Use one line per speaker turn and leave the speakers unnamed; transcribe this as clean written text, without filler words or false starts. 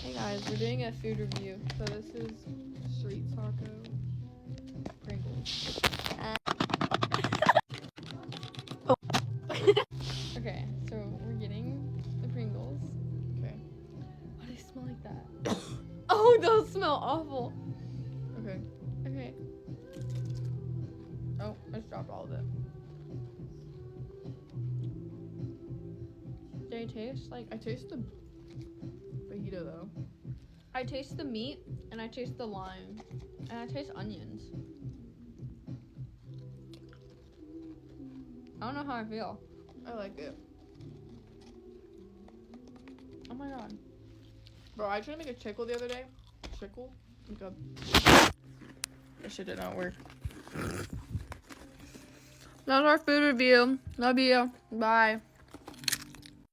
Hey guys, we're doing a food review. So this is street taco Pringles. Okay, so we're getting the Pringles. Okay. Why do they smell like that? Oh, those smell awful. Okay. Okay. Oh, I just dropped all of it. They taste like, I taste the fajita though. I taste the meat and I taste the lime and I taste onions. I don't know how I feel. I like it. Oh my god. Bro, I tried to make a chickle the other day. Chickle? Like a... That shit did not work. That was our food review. Love you. Bye.